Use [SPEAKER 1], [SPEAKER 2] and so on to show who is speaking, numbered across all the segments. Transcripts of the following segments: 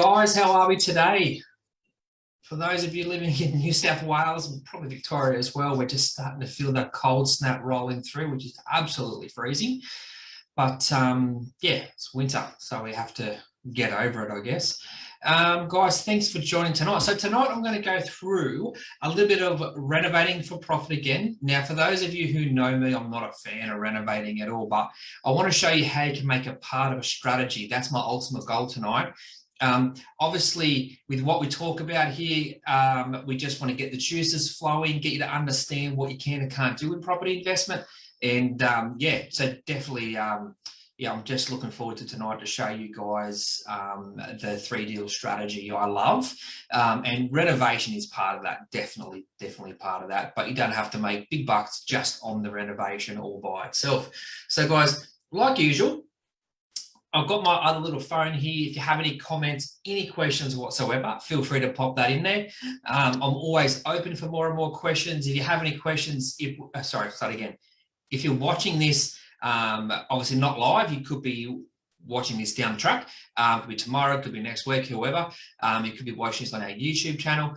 [SPEAKER 1] guys, how are we today? For those of you living in New South Wales and probably Victoria as well, we're just starting to feel that cold snap rolling through, which is absolutely freezing. But yeah, it's winter, so we have to get over it, I guess. Guys, thanks for joining tonight. So tonight I'm going to go through a little bit of renovating for profit again. Now, for those of you who know me, I'm not a fan of renovating at all, but I want to show you how you can make it part of a strategy. That's my ultimate goal tonight. Obviously, with what we talk about here, we just want to get the juices flowing, get you to understand what you can and can't do in property investment. And yeah, so definitely, yeah, I'm just looking forward to tonight to show you guys the 3-deal strategy I love. And renovation is part of that, definitely part of that. But you don't have to make big bucks just on the renovation all by itself. So guys, like usual, I've got my other little phone here. If you have any comments, any questions whatsoever, feel free to pop that in there. I'm always open for more and more questions. If you have any questions, sorry, start again. If you're watching this, obviously not live, you could be watching this down the track. It could be tomorrow, it could be next week, whoever. You could be watching this on our YouTube channel.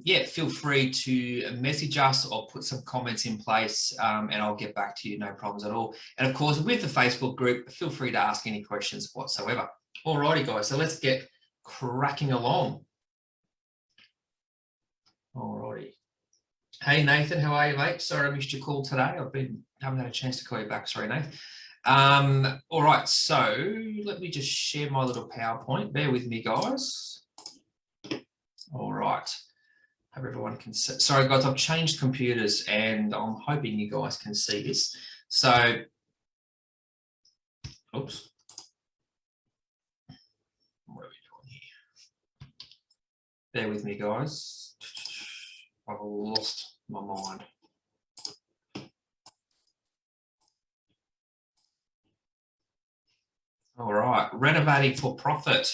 [SPEAKER 1] Yeah, feel free to message us or put some comments in place and I'll get back to you, no problems at all. And of course, with the Facebook group, feel free to ask any questions whatsoever. Alrighty, guys, so let's get cracking along. Alrighty. Hey, Nathan, how are you, mate? Sorry I missed your call today. Haven't had a chance to call you back. Sorry, Nathan. All right, so let me just share my little PowerPoint. Bear with me, guys. All right. Hope everyone can see. Sorry, guys, I've changed computers and I'm hoping you guys can see this. So, oops. What are we doing here? Bear with me, guys. I've lost my mind. All right, renovating for profit.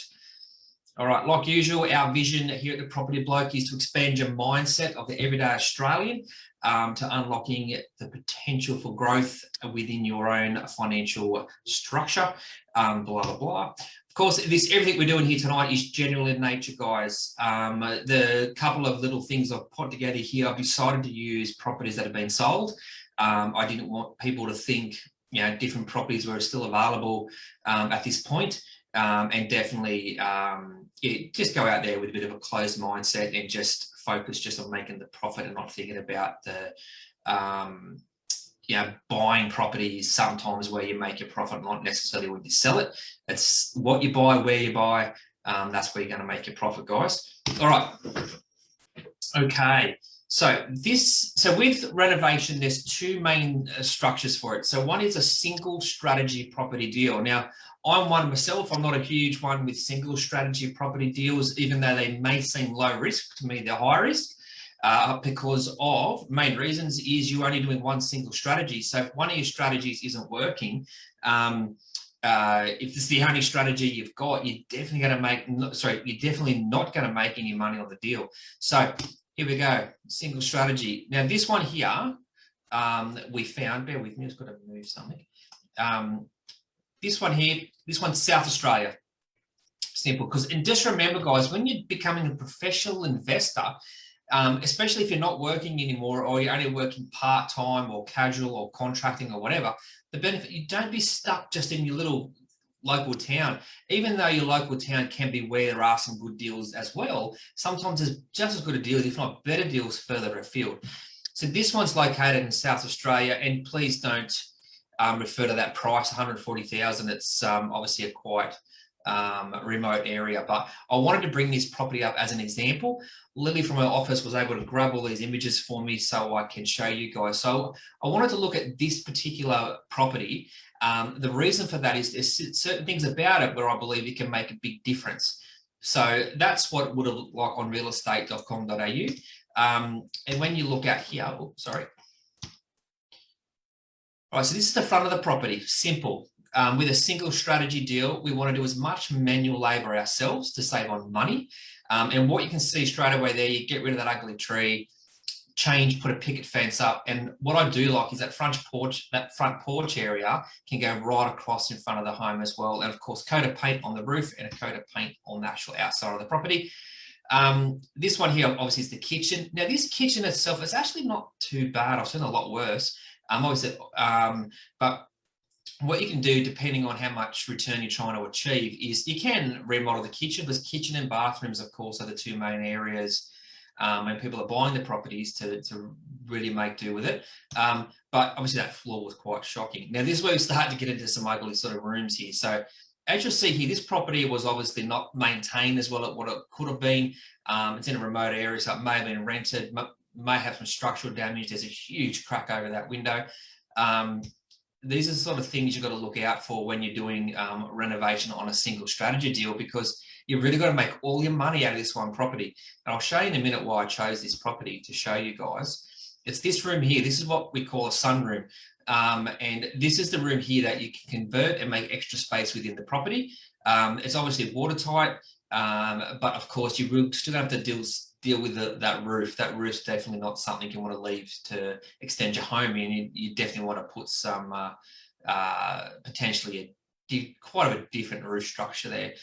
[SPEAKER 1] All right, like usual, our vision here at the Property Bloke is to expand your mindset of the everyday Australian to unlocking the potential for growth within your own financial structure, blah, blah, blah. Of course, everything we're doing here tonight is general in nature, guys. The couple of little things I've put together here, I've decided to use properties that have been sold. I didn't want people to think, you know, different properties were still available at this point. And definitely yeah, just go out there with a bit of a closed mindset and just focus just on making the profit and not thinking about the you know, buying properties sometimes where you make your profit, not necessarily when you sell it. It's what you buy, where you buy, that's where you're going to make your profit, guys. All right. Okay. So with renovation, there's 2 main structures for it. So one is a single strategy property deal. Now, I'm one myself. I'm not a huge one with single strategy property deals, even though they may seem low risk. To me, they're high risk because of main reasons is you're only doing one single strategy. So if one of your strategies isn't working, if it's the only strategy you've got, you're definitely going to make, you're definitely not going to make any money on the deal. So here we go, single strategy. Now this one here, we found, bear with me, I've got to move something. This one here, this one's South Australia. Simple, and just remember, guys, when you're becoming a professional investor, especially if you're not working anymore or you're only working part-time or casual or contracting or whatever, the benefit, you don't be stuck just in your little local town. Even though your local town can be where there are some good deals as well, sometimes there's just as good a deal, if not better deals further afield. So this one's located in South Australia, and please don't refer to that price, 140,000. It's obviously a quite remote area, but I wanted to bring this property up as an example. Lily from her office was able to grab all these images for me so I can show you guys. So I wanted to look at this particular property. The reason for that is there's certain things about it where I believe it can make a big difference. So that's what it would have looked like on realestate.com.au. And when you look at here, oh, sorry. All right, so this is the front of the property, simple. With a single strategy deal, we want to do as much manual labor ourselves to save on money. And what you can see straight away there, you get rid of that ugly tree, put a picket fence up. And what I do like is that front porch area can go right across in front of the home as well. And of course, coat of paint on the roof and a coat of paint on the actual outside of the property. This one here obviously is the kitchen. Now this kitchen itself is actually not too bad. I've seen a lot worse. Obviously, but what you can do, depending on how much return you're trying to achieve, is you can remodel the kitchen, because kitchen and bathrooms, of course, are the two main areas and people are buying the properties to really make do with it. But obviously that floor was quite shocking. Now this is where we start to get into some ugly sort of rooms here. So as you'll see here, this property was obviously not maintained as well as what it could have been. It's in a remote area, so it may have been rented, may have some structural damage. There's a huge crack over that window. These are the sort of things you've got to look out for when you're doing renovation on a single strategy deal, because you've really got to make all your money out of this one property. And I'll show you in a minute why I chose this property to show you guys. It's this room here. This is what we call a sunroom. And this is the room here that you can convert and make extra space within the property. It's obviously watertight, but of course you will still have to deal with that roof. That roof's definitely not something you want to leave to extend your home in. You definitely want to put some potentially quite a different roof structure there.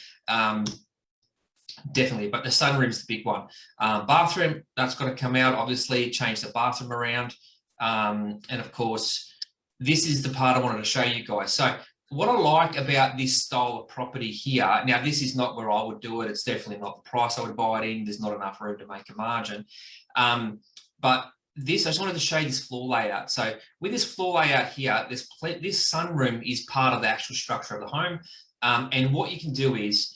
[SPEAKER 1] Definitely, but the sunroom's the big one. Bathroom, that's got to come out, obviously, change the bathroom around. And of course, this is the part I wanted to show you guys. So what I like about this style of property here, now this is not where I would do it. It's definitely not the price I would buy it in. There's not enough room to make a margin. But this, I just wanted to show you this floor layout. So with this floor layout here, this sunroom is part of the actual structure of the home. And what you can do is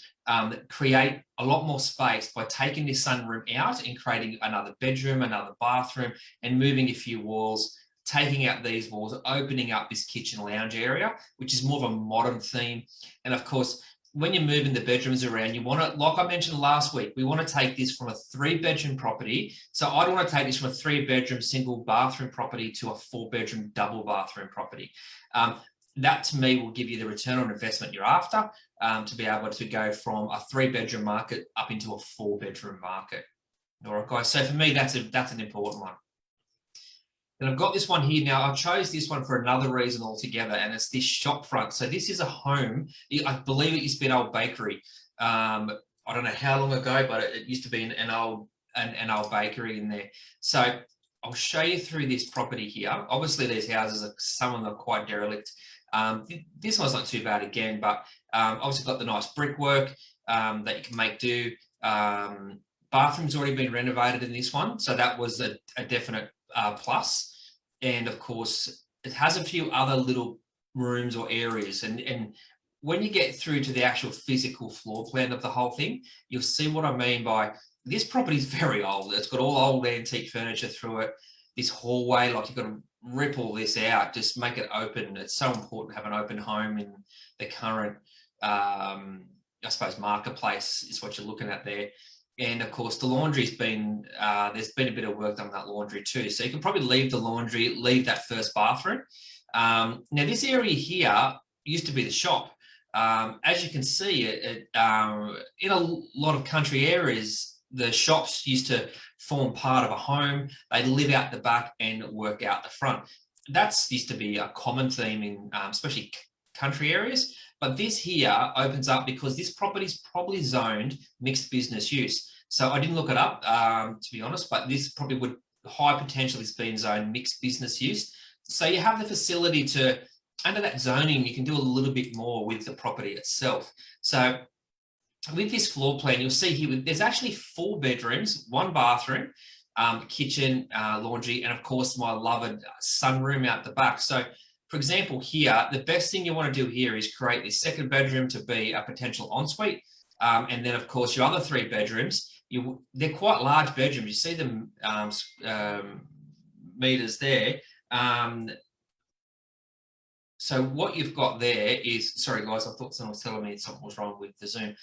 [SPEAKER 1] create a lot more space by taking this sunroom out and creating another bedroom, another bathroom, and moving a few walls, taking out these walls, opening up this kitchen lounge area, which is more of a modern theme. And of course, when you're moving the bedrooms around, you want to, like I mentioned last week, we want to take this from a 3-bedroom property. So I don't want to take this from a 3-bedroom single bathroom property to a 4-bedroom double bathroom property. That to me will give you the return on investment you're after, to be able to go from a 3-bedroom market up into a 4-bedroom market. All right, guys. So for me, that's an important one. And I've got this one here now. I chose this one for another reason altogether, and it's this shop front. So this is a home. I believe it used to be an old bakery. I don't know how long ago, but it used to be an old bakery in there. So I'll show you through this property here. Obviously, these houses, some of them are quite derelict. This one's not too bad again, but obviously got the nice brickwork that you can make do. Bathroom's already been renovated in this one, so that was a definite plus. And of course, it has a few other little rooms or areas. And when you get through to the actual physical floor plan of the whole thing, you'll see what I mean by this property is very old. It's got all old antique furniture through it. This hallway, like you've got to rip all this out, just make it open. It's so important to have an open home in the current, I suppose, marketplace is what you're looking at there. And of course, the laundry's been, there's been a bit of work done on that laundry too. So you can probably leave the laundry, leave that first bathroom. Now this area here used to be the shop. As you can see, in a lot of country areas, the shops used to form part of a home. They'd live out the back and work out the front. That's used to be a common theme in especially country areas. But this here opens up because this property is probably zoned mixed business use. So I didn't look it up, to be honest, but this probably would high potential is being zoned mixed business use. So you have the facility to, under that zoning, you can do a little bit more with the property itself. So with this floor plan, you'll see here, there's actually 4 bedrooms, 1 bathroom, kitchen, laundry, and of course my loved sunroom out the back. So for example, here, the best thing you want to do here is create this 2nd bedroom to be a potential ensuite. And then of course your other 3 bedrooms, they're quite large bedrooms. You see them meters there. So what you've got there is, sorry guys, I thought someone was telling me something was wrong with the Zoom.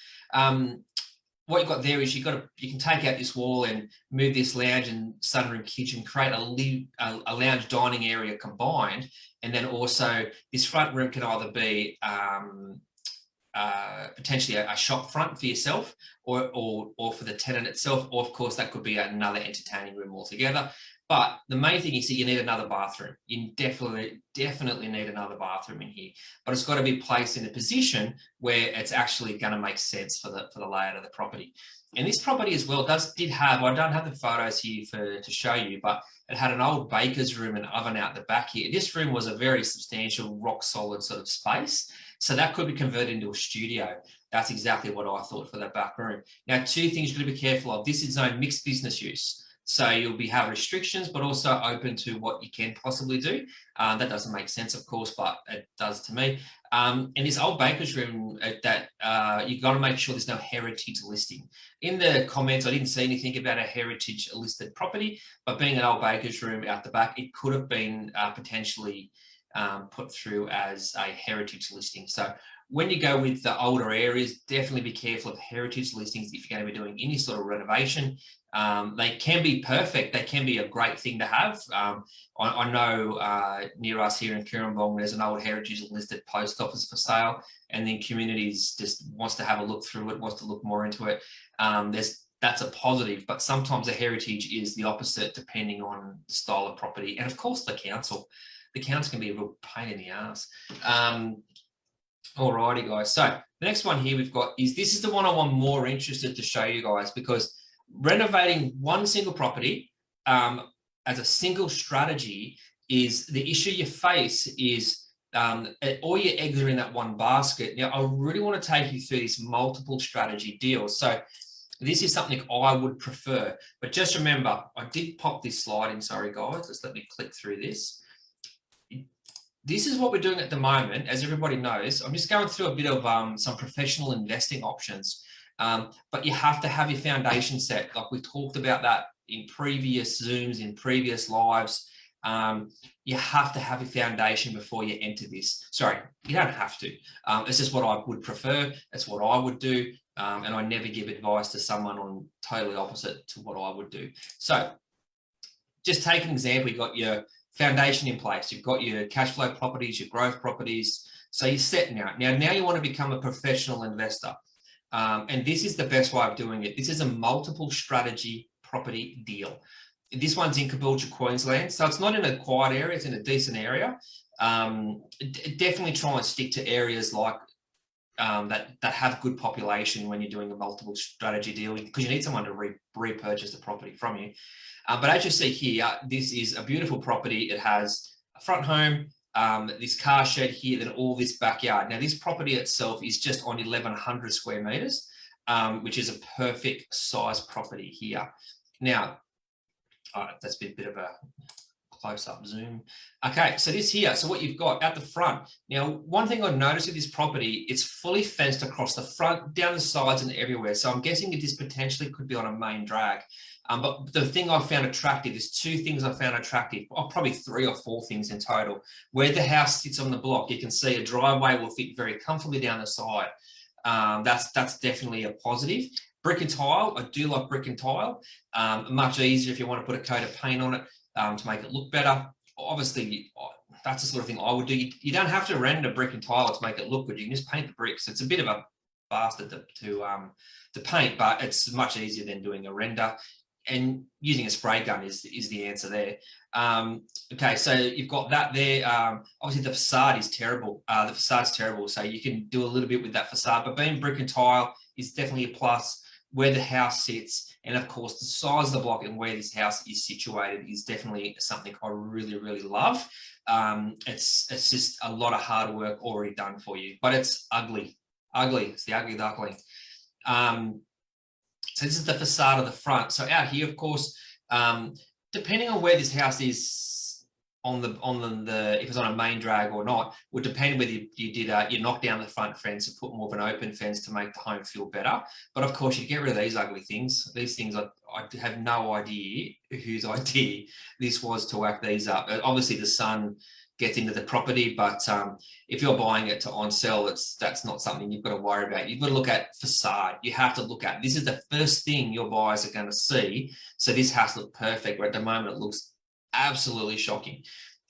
[SPEAKER 1] What you've got there is you can take out this wall and move this lounge and sunroom kitchen, create a lounge dining area combined, and then also this front room can either be potentially a shop front for yourself or for the tenant itself, or of course that could be another entertaining room altogether. But the main thing is that you need another bathroom. You definitely need another bathroom in here. But it's got to be placed in a position where it's actually going to make sense for the layout of the property. And this property as well did have, I don't have the photos here to show you, but it had an old baker's room and oven out the back here. This room was a very substantial, rock solid sort of space. So that could be converted into a studio. That's exactly what I thought for that back room. Now, two things you've got to be careful of. This is zoned mixed business use. So you'll have restrictions, but also open to what you can possibly do. That doesn't make sense, of course, but it does to me. And this old baker's room, you've got to make sure there's no heritage listing. In the comments, I didn't see anything about a heritage listed property, but being an old baker's room out the back, it could have been potentially put through as a heritage listing. So when you go with the older areas, definitely be careful of heritage listings if you're going to be doing any sort of renovation. They can be perfect. They can be a great thing to have. I know near us here in Kirrambong, there's an old heritage listed post office for sale, and then communities just wants to have a look through it, wants to look more into it. That's a positive, but sometimes a heritage is the opposite depending on the style of property. And of course, the council. The council can be a real pain in the ass. Alrighty, guys. So the next one here we've got this is the one I'm more interested to show you guys, because renovating one single property as a single strategy is the issue you face is all your eggs are in that one basket. Now, I really want to take you through this multiple strategy deal. So this is something I would prefer, but just remember, I did pop this slide in. Sorry, guys. Just let me click through this. This is what we're doing at the moment. As everybody knows, I'm just going through a bit of some professional investing options, but you have to have your foundation set. Like we talked about that in previous Zooms, in previous lives. You have to have your foundation before you enter this. Sorry, you don't have to. It's just what I would prefer. It's what I would do. And I never give advice to someone on totally opposite to what I would do. So just take an example. You've got your foundation in place. You've got your cash flow properties, your growth properties. So you're set now. Now you want to become a professional investor. And this is the best way of doing it. This is a multiple strategy property deal. This one's in Caboolture, Queensland. So it's not in a quiet area, it's in a decent area. Definitely try and stick to areas like that have good population when you're doing a multiple strategy deal, because you need someone to repurchase the property from you. But as you see here, this is a beautiful property. It has a front home, this car shed here, then all this backyard. Now, this property itself is just on 1,100 square meters, which is a perfect size property here. Now, that's been a bit of a close-up zoom. Okay, so this here, so what you've got at the front. Now, one thing I noticed with this property, it's fully fenced across the front, down the sides and everywhere. So I'm guessing that this potentially could be on a main drag. But the thing I found attractive is two things I found attractive, probably 3 or 4 things in total. Where the house sits on the block, you can see a driveway will fit very comfortably down the side. That's definitely a positive. Brick and tile, I do like brick and tile. Much easier if you want to put a coat of paint on it to make it look better. Obviously, that's the sort of thing I would do. You don't have to render brick and tile to make it look good. You can just paint the bricks. It's a bit of a bastard to paint, but it's much easier than doing a render. And using a spray gun is the answer there. Okay, so you've got that there. Obviously, the facade is terrible. The facade's terrible, so you can do a little bit with that facade. But being brick and tile is definitely a plus. Where the house sits, and of course, the size of the block and where this house is situated is definitely something I really, really love. It's just a lot of hard work already done for you, but it's ugly. It's the ugly duckling. So this is the facade of the front. So out here, of course, depending on where this house is on the if it's on a main drag or not, would depend whether you knock down the front fence and put more of an open fence to make the home feel better. But of course, you get rid of these ugly things. These things I have no idea whose idea this was to whack these up. Obviously, the sun gets into the property, but if you're buying it to on sell, that's not something you've got to worry about. You've got to look at facade. You have to look at, this is the first thing your buyers are going to see. So this house looks perfect, where at the moment it looks absolutely shocking.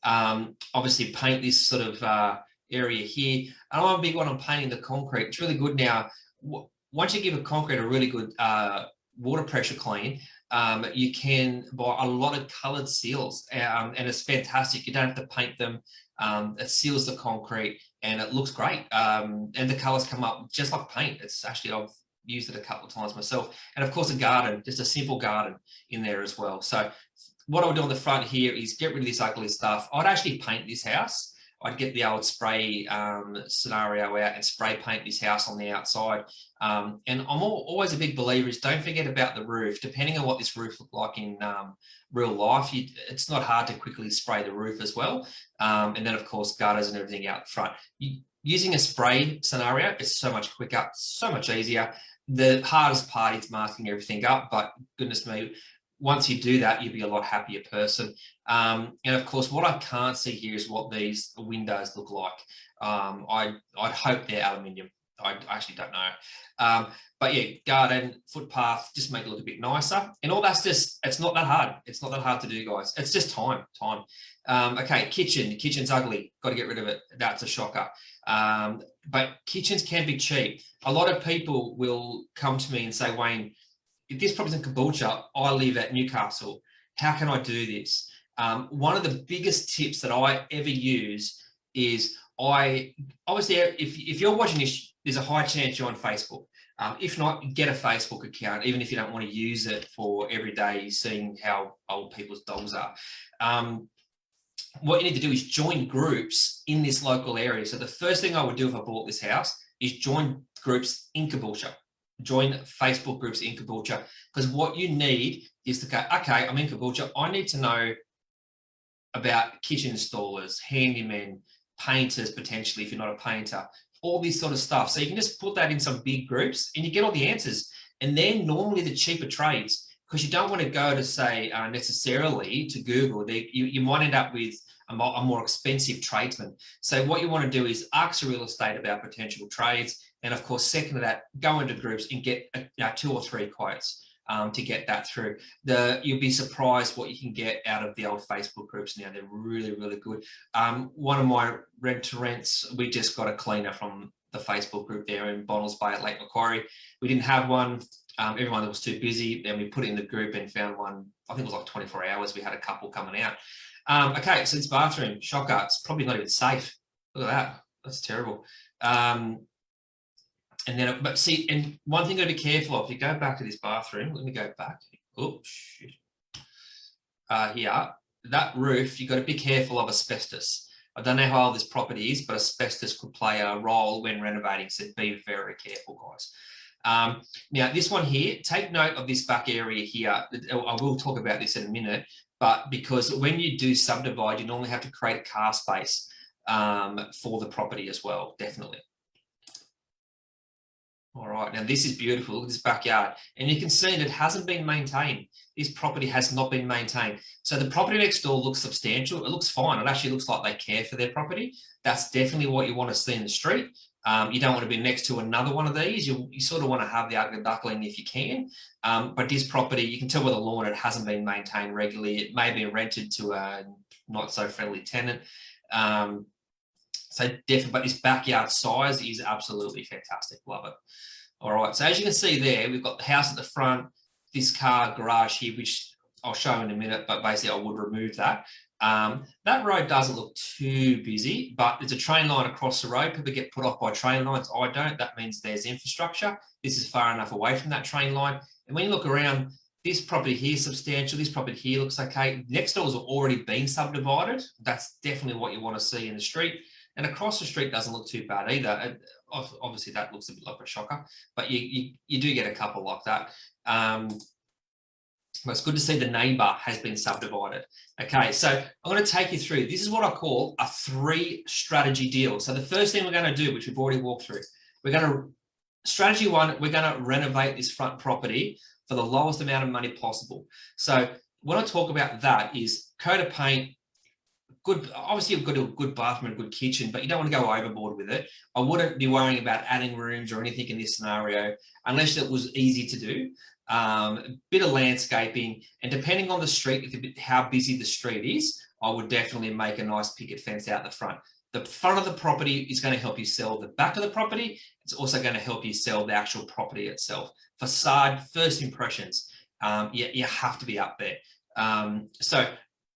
[SPEAKER 1] Obviously paint this sort of area here. And I'm a big one on painting the concrete. It's really good now. Once you give a concrete a really good water pressure clean, you can buy a lot of coloured seals, and it's fantastic. You don't have to paint them. It seals the concrete and it looks great. And the colours come up just like paint. It's actually, I've used it a couple of times myself. And of course a garden, just a simple garden in there as well. So what I would do on the front here is get rid of this ugly stuff. I'd actually paint this house. I'd get the old spray scenario out and spray paint this house on the outside. And I'm always a big believer is don't forget about the roof. Depending on what this roof looked like in real life, it's not hard to quickly spray the roof as well. And then, of course, gutters and everything out front. Using a spray scenario is so much quicker, so much easier. The hardest part is masking everything up, but goodness me, once you do that, you'll be a lot happier person. And of course, what I can't see here is what these windows look like. I'd hope they're aluminium. I actually don't know. But yeah, garden, footpath, just make it look a bit nicer. And all that's just, it's not that hard. It's not that hard to do, guys. It's just time. Okay, kitchen. The kitchen's ugly. Got to get rid of it. That's a shocker. But kitchens can be cheap. A lot of people will come to me and say, Wayne, if this property's in Caboolture, I live at Newcastle. How can I do this? One of the biggest tips that I ever use is obviously, if you're watching this, there's a high chance you're on Facebook. If not, get a Facebook account, even if you don't want to use it for every day seeing how old people's dogs are. What you need to do is join groups in this local area. So the first thing I would do if I bought this house is join groups in Caboolture. Join Facebook groups in Caboolture, because what you need is to go, okay, I'm in Caboolture. I need to know about kitchen installers, handymen, painters, potentially, if you're not a painter, all this sort of stuff. So you can just put that in some big groups and you get all the answers. And they're normally the cheaper trades, because you don't want to go to, say, necessarily to Google. You might end up with a more expensive tradesman. So what you want to do is ask real estate about potential trades. And of course, second to that, go into groups and get 2 or 3 quotes to get that through. You'll be surprised what you can get out of the old Facebook groups now. They're really, really good. One of my rent-to-rents, we just got a cleaner from the Facebook group there in Bonnells Bay at Lake Macquarie. We didn't have one. Everyone was too busy. Then we put it in the group and found one. I think it was like 24 hours. We had a couple coming out. Okay, so it's bathroom. Shocker. It's probably not even safe. Look at that. That's terrible. And then, but see, and one thing to be careful of, if you go back to this bathroom, let me go back. Oops, shit. Here, that roof, you've got to be careful of asbestos. I don't know how old this property is, but asbestos could play a role when renovating, so be very careful, guys. Now, this one here, take note of this back area here. I will talk about this in a minute, but because when you do subdivide, you normally have to create a car space for the property as well, definitely. All right, now this is beautiful. Look at this backyard. And you can see that it hasn't been maintained. This property has not been maintained. So the property next door looks substantial. It looks fine. It actually looks like they care for their property. That's definitely what you want to see in the street. You don't want to be next to another one of these. You sort of want to have the ugly duckling if you can. But this property, you can tell by the lawn, it hasn't been maintained regularly. It may be rented to a not so friendly tenant. So definitely, but this backyard size is absolutely fantastic. Love it. All right, so as you can see there, we've got the house at the front, this car garage here, which I'll show in a minute, but basically I would remove that. That road doesn't look too busy, but there's a train line across the road. People get put off by train lines. I don't. That means there's infrastructure. This is far enough away from that train line. And when you look around, this property here is substantial. This property here looks okay. Next doors have already been subdivided. That's definitely what you want to see in the street. And across the street doesn't look too bad either. Obviously, that looks a bit like a shocker, but you do get a couple like that. But it's good to see the neighbour has been subdivided. Okay, so I'm going to take you through. This is what I call a 3-strategy deal. So the first thing we're going to do, which we've already walked through, strategy 1, we're going to renovate this front property for the lowest amount of money possible. So when I talk about that is coat of paint, obviously you've got a good bathroom and a good kitchen, but you don't want to go overboard with it. I wouldn't be worrying about adding rooms or anything in this scenario unless it was easy to do. Bit of landscaping, and depending on the street, how busy the street is, I would definitely make a nice picket fence out the front. The front of the property is going to help you sell the back of the property. It's also going to help you sell the actual property itself. Facade, first impressions. you have to be up there. So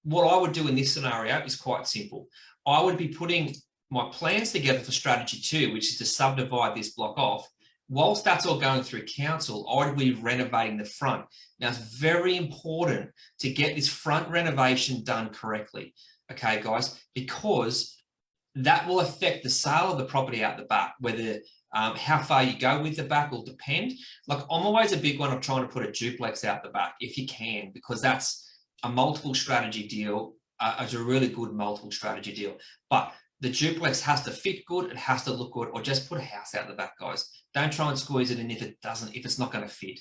[SPEAKER 1] what I would do in this scenario is quite simple. I would be putting my plans together for strategy 2, which is to subdivide this block off. Whilst that's all going through council, I would be renovating the front. Now, it's very important to get this front renovation done correctly, okay, guys, because that will affect the sale of the property out the back. Whether how far you go with the back will depend. Like, I'm always a big one of trying to put a duplex out the back if you can, because that's a multiple strategy deal. It's a really good multiple strategy deal. But the duplex has to fit good, it has to look good, or just put a house out the back, guys. Don't try and squeeze it in if it's not going to fit.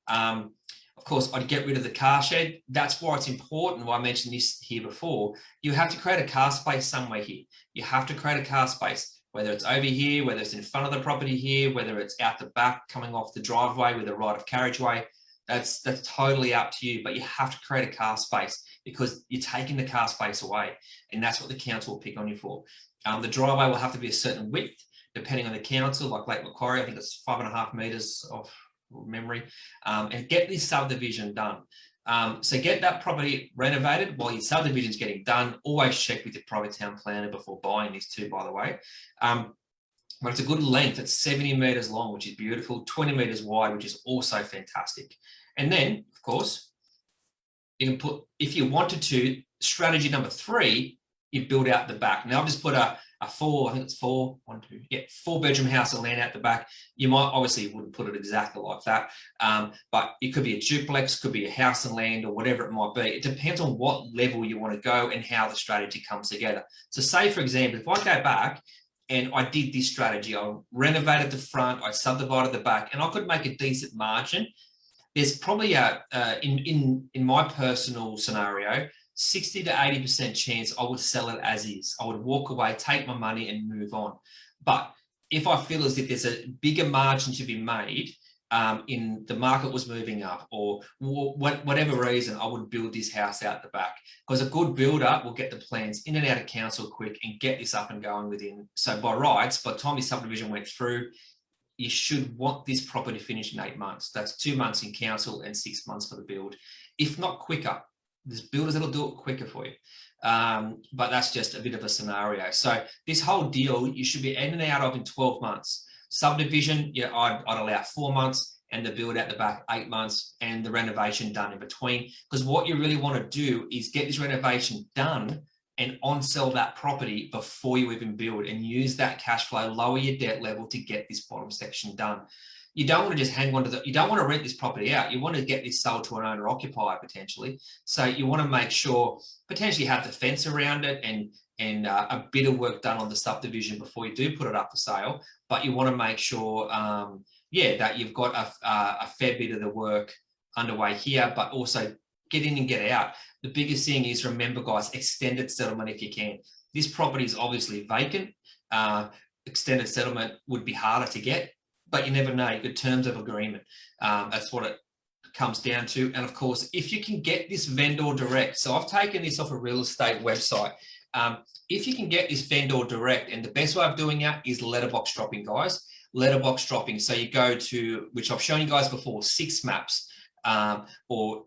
[SPEAKER 1] Of course, I'd get rid of the car shed. That's why it's important. Why I mentioned this here before. You have to create a car space somewhere here. You have to create a car space, whether it's over here, whether it's in front of the property here, whether it's out the back coming off the driveway with a right of carriageway. That's totally up to you, but you have to create a car space because you're taking the car space away, and that's what the council will pick on you for. The driveway will have to be a certain width, depending on the council, like Lake Macquarie, I think it's 5.5 metres of memory, and get this subdivision done. So get that property renovated while your subdivision is getting done. Always check with your private town planner before buying this too, by the way. But it's a good length. It's 70 metres long, which is beautiful, 20 metres wide, which is also fantastic. And then, of course, you can put, if you wanted to, strategy number 3, you build out the back. Now, I've just put a 4-bedroom house of land out the back. You might, obviously, you wouldn't put it exactly like that, but it could be a duplex, could be a house and land, or whatever it might be. It depends on what level you want to go and how the strategy comes together. So say, for example, if I go back and I did this strategy, I renovated the front, I subdivided the back, and I could make a decent margin. There's probably in my personal scenario, 60 to 80% chance I would sell it as is. I would walk away, take my money and move on. But if I feel as if there's a bigger margin to be made, in the market was moving up, or whatever reason, I would build this house out the back, because a good builder will get the plans in and out of council quick and get this up and going within. So by rights, by the time your subdivision went through, you should want this property finished in 8 months. That's 2 months in council and 6 months for the build, if not quicker. There's builders that'll do it quicker for you. But that's just a bit of a scenario. So this whole deal, you should be in and out of in 12 months. Subdivision, yeah, I'd allow 4 months, and the build out the back 8 months, and the renovation done in between. Because what you really want to do is get this renovation done and on-sell that property before you even build, and use that cash flow, lower your debt level to get this bottom section done. You don't want to just hang on to you don't want to rent this property out. You want to get this sold to an owner occupier potentially. So you want to make sure, potentially have the fence around it and a bit of work done on the subdivision before you do put it up for sale. But you want to make sure, that you've got a fair bit of the work underway here, but also get in and get out. The biggest thing is, remember, guys, extended settlement if you can. This property is obviously vacant. Extended settlement would be harder to get, but you never know. Good terms of agreement. That's what it comes down to. And of course, if you can get this vendor direct. So I've taken this off a real estate website. If you can get this vendor direct, and the best way of doing that is letterbox dropping, guys. Letterbox dropping. So you go to, which I've shown you guys before, 6 maps, or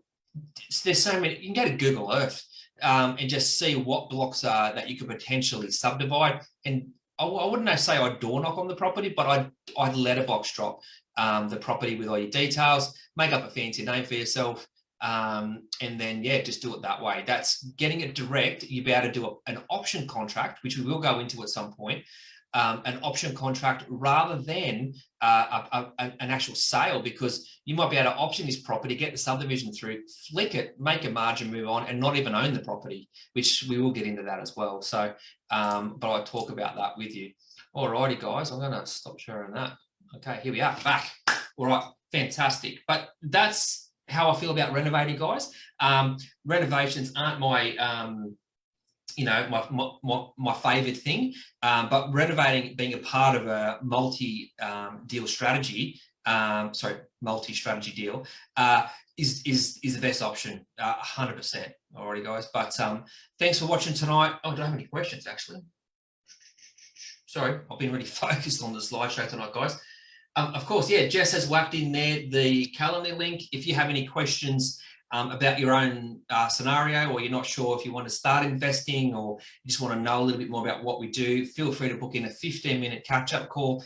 [SPEAKER 1] there's so many. You can go to Google Earth and just see what blocks are that you could potentially subdivide. And I wouldn't say I'd door knock on the property, but I'd letterbox drop the property with all your details, make up a fancy name for yourself, and then, yeah, just do it that way. That's getting it direct. You'll be able to do an option contract, which we will go into at some point, an option contract rather than an actual sale, because you might be able to option this property, get the subdivision through, flick it, make a margin, move on, and not even own the property, which we will get into that as well. So, but I'll talk about that with you. Alrighty, guys, I'm going to stop sharing that. Okay, here we are, back. All right, fantastic. But that's how I feel about renovating, guys. Renovations aren't my my favorite thing, but renovating, being a part of a multi-strategy deal, is the best option, 100%. Alrighty, guys. But thanks for watching tonight. Oh, I don't have any questions, actually. Sorry, I've been really focused on the slideshow tonight, guys. Of course, yeah, Jess has whacked in there the calendar link. If you have any questions about your own scenario, or you're not sure if you want to start investing, or you just want to know a little bit more about what we do, feel free to book in a 15-minute catch-up call.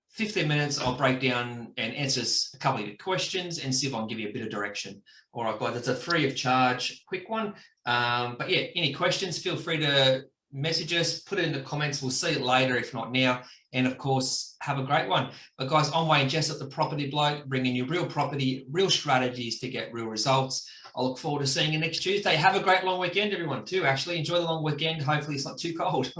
[SPEAKER 1] 15 minutes, I'll break down and answer a couple of your questions and see if I can give you a bit of direction. All right, guys, it's a free of charge, quick one. But yeah, any questions, feel free to message us, put it in the comments. We'll see it later, if not now. And of course, have a great one. But guys, I'm Wayne Jessop, the Property Bloke, bringing you real property, real strategies to get real results. I look forward to seeing you next Tuesday. Have a great long weekend, everyone, too. Actually, enjoy the long weekend. Hopefully it's not too cold.